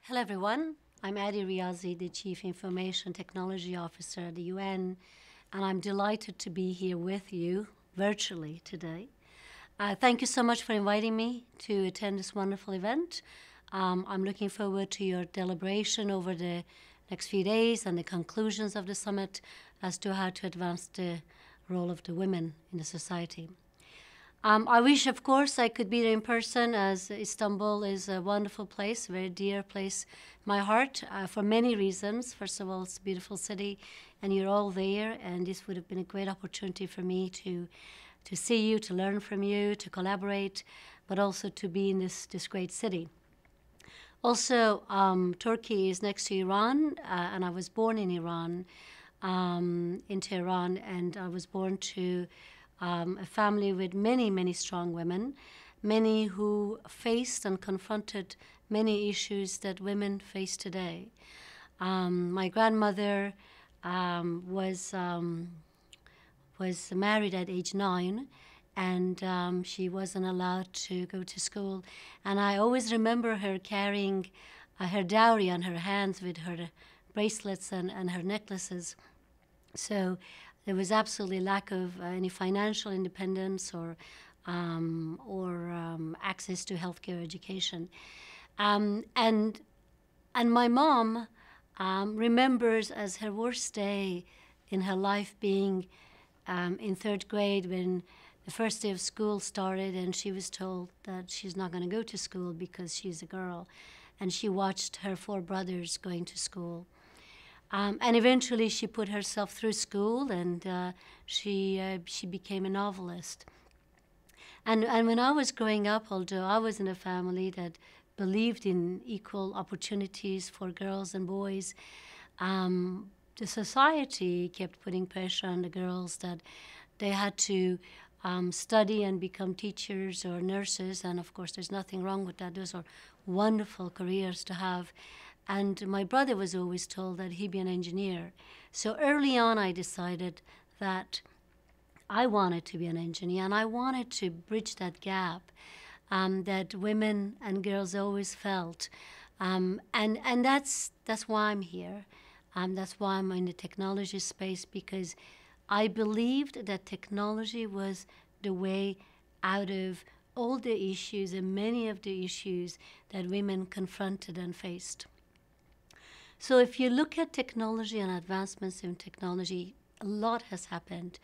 Hello, everyone. I'm Atefeh Riazi, the Chief Information Technology Officer at the UN, and I'm delighted to be here with you virtually today. Thank you so much for inviting me to attend this wonderful event. I'm looking forward to your deliberation over the next few days and the conclusions of the summit as to how to advance the role of the women in the society. I wish, of course, I could be there in person, as Istanbul is a wonderful place, a very dear place in my heart, for many reasons. First of all, it's a beautiful city, and you're all there, and this would have been a great opportunity for me to see you, to learn from you, to collaborate, but also to be in this great city. Also, Turkey is next to Iran, and I was born in Iran, in Tehran, and I was born to a family with many, many strong women, many who faced and confronted many issues that women face today. My grandmother was married at age 9, and she wasn't allowed to go to school. And I always remember her carrying her dowry on her hands with her bracelets and her necklaces. So there was absolutely lack of any financial independence or access to healthcare education. And my mom remembers as her worst day in her life being in third grade when the first day of school started, and she was told that she's not going to go to school because she's a girl. And she watched her 4 brothers going to school. And eventually she put herself through school, and she became a novelist. And when I was growing up, although I was in a family that believed in equal opportunities for girls and boys, the society kept putting pressure on the girls that they had to study and become teachers or nurses. And of course, there's nothing wrong with that. Those are wonderful careers to have. And my brother was always told that he'd be an engineer. So early on, I decided that I wanted to be an engineer, and I wanted to bridge that gap that women and girls always felt. And that's why I'm here. That's why I'm in the technology space, because I believed that technology was the way out of all the issues and many of the issues that women confronted and faced. So if you look at technology and advancements in technology, a lot has happened.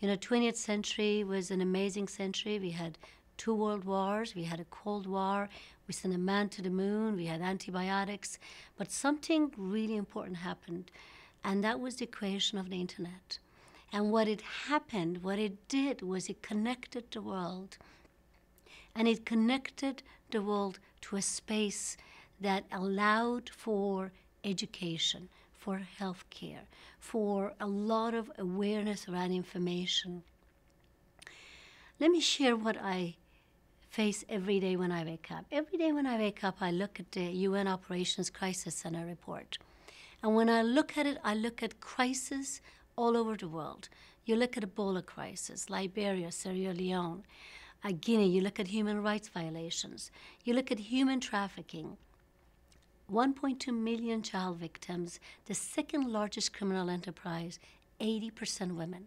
20th century was an amazing century. We had 2 world wars. We had a Cold War. We sent a man to the moon. We had antibiotics. But something really important happened, and that was the creation of the internet. And what it did was it connected the world. And it connected the world to a space that allowed for education, for healthcare, for a lot of awareness around information. Let me share what I face every day when I wake up. Every day when I wake up, I look at the UN Operations Crisis Center report. And when I look at it, I look at crises all over the world. You look at Ebola crisis, Liberia, Sierra Leone, Guinea. You look at human rights violations. You look at human trafficking. 1.2 million child victims, the second largest criminal enterprise, 80% women.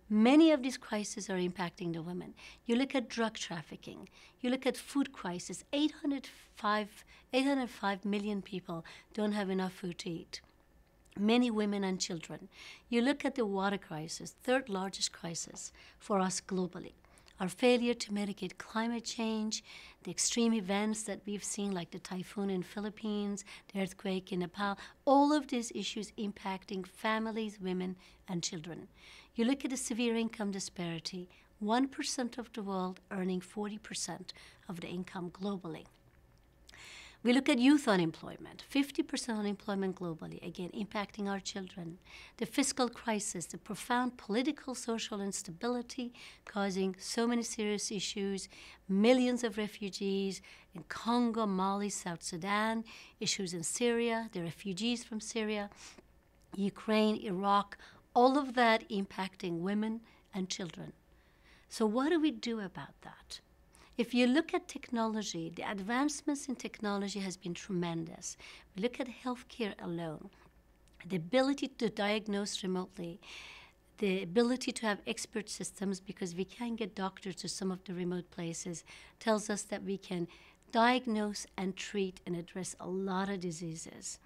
Many of these crises are impacting the women. You look at drug trafficking. You look at food crisis. 805 million people don't have enough food to eat. Many women and children. You look at the water crisis, 3rd largest crisis for us globally. Our failure to mitigate climate change, the extreme events that we've seen, like the typhoon in Philippines, the earthquake in Nepal, all of these issues impacting families, women, and children. You look at the severe income disparity, 1% of the world earning 40% of the income globally. We look at youth unemployment, 50% unemployment globally, again, impacting our children. The fiscal crisis, the profound political, social instability, causing so many serious issues, millions of refugees in Congo, Mali, South Sudan, issues in Syria, the refugees from Syria, Ukraine, Iraq, all of that impacting women and children. So what do we do about that? If you look at technology, the advancements in technology has been tremendous. We look at healthcare alone, the ability to diagnose remotely, the ability to have expert systems, because we can get doctors to some of the remote places, tells us that we can diagnose and treat and address a lot of diseases.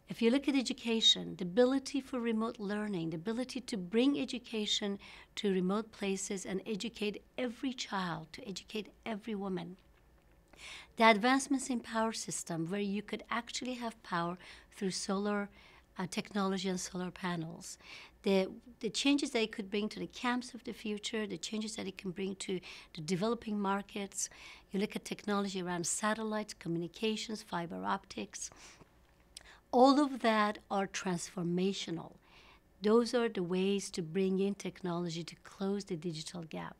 If you look at education, the ability for remote learning, the ability to bring education to remote places and educate every child, to educate every woman. The advancements in power system, where you could actually have power through solar technology and solar panels. The changes that it could bring to the camps of the future, the changes that it can bring to the developing markets. You look at technology around satellites, communications, fiber optics. All of that are transformational. Those are the ways to bring in technology to close the digital gap.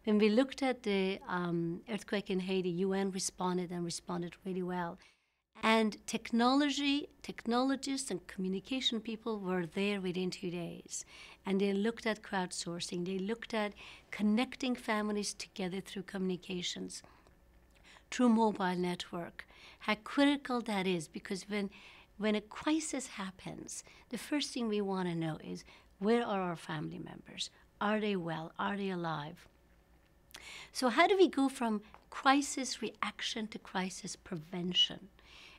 When we looked at the earthquake in Haiti, UN responded really well. And technologists and communication people were there within 2 days. And they looked at crowdsourcing. They looked at connecting families together through communications, through mobile network. How critical that is, because when a crisis happens, the first thing we want to know is, where are our family members? Are they well? Are they alive? So how do we go from crisis reaction to crisis prevention?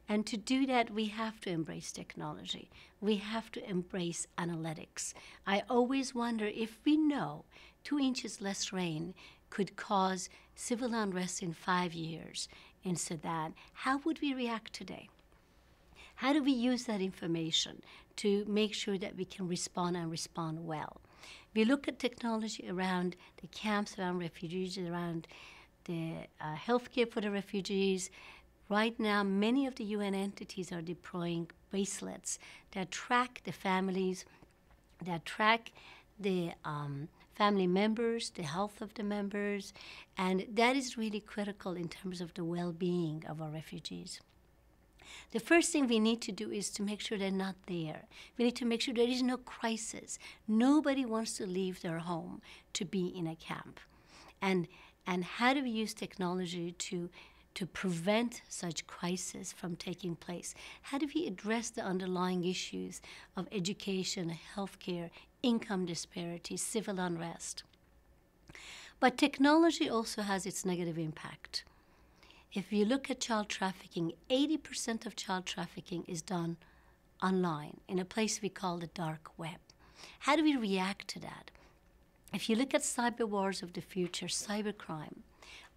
And to do that, we have to embrace technology. We have to embrace analytics. I always wonder, if we know 2 inches less rain could cause civil unrest in 5 years in Sudan, how would we react today? How do we use that information to make sure that we can respond and respond well? We look at technology around the camps, around refugees, around the healthcare for the refugees. Right now, many of the UN entities are deploying bracelets that track the families, that track the family members, the health of the members, and that is really critical in terms of the well-being of our refugees. The first thing we need to do is to make sure they're not there. We need to make sure there is no crisis. Nobody wants to leave their home to be in a camp. And how do we use technology to prevent such crises from taking place? How do we address the underlying issues of education, healthcare, income disparity, civil unrest? But technology also has its negative impact. If you look at child trafficking, 80% of child trafficking is done online, in a place we call the dark web. How do we react to that? If you look at cyber wars of the future, cybercrime,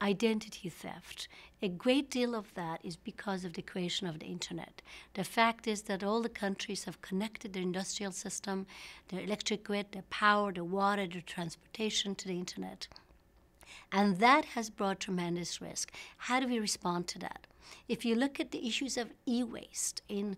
identity theft, a great deal of that is because of the creation of the internet. The fact is that all the countries have connected their industrial system, their electric grid, their power, their water, their transportation to the internet. And that has brought tremendous risk. How do we respond to that? If you look at the issues of e-waste in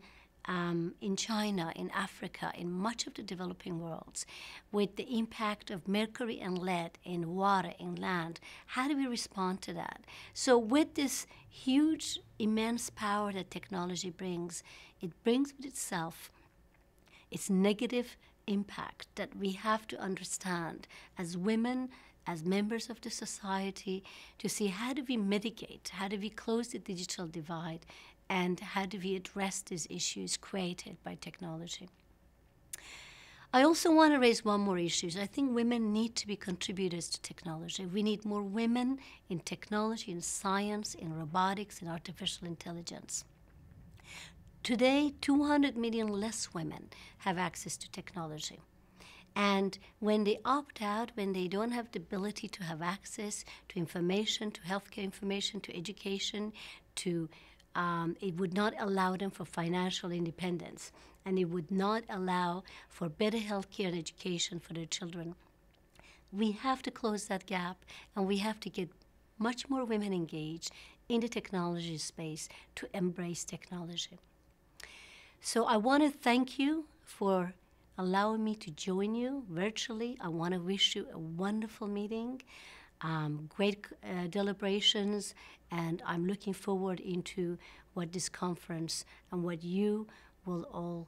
China, in Africa, in much of the developing worlds, with the impact of mercury and lead in water, in land, how do we respond to that? So with this huge, immense power that technology brings, it brings with itself its negative impact that we have to understand as women, as members of the society, to see how do we mitigate, how do we close the digital divide, and how do we address these issues created by technology. I also want to raise one more issue. I think women need to be contributors to technology. We need more women in technology, in science, in robotics, in artificial intelligence. Today, 200 million less women have access to technology. And when they opt out, when they don't have the ability to have access to information, to healthcare information, to education, it would not allow them for financial independence, and it would not allow for better healthcare and education for their children. We have to close that gap, and we have to get much more women engaged in the technology space to embrace technology. So I want to thank you for allowing me to join you virtually. I want to wish you a wonderful meeting, great deliberations, and I'm looking forward into what this conference and what you will all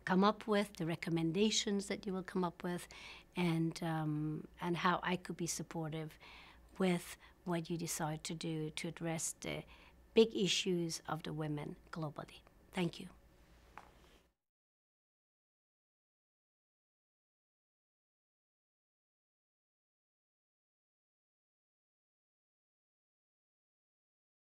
come up with, the recommendations that you will come up with, and how I could be supportive with what you decide to do to address the big issues of the women globally. Thank you.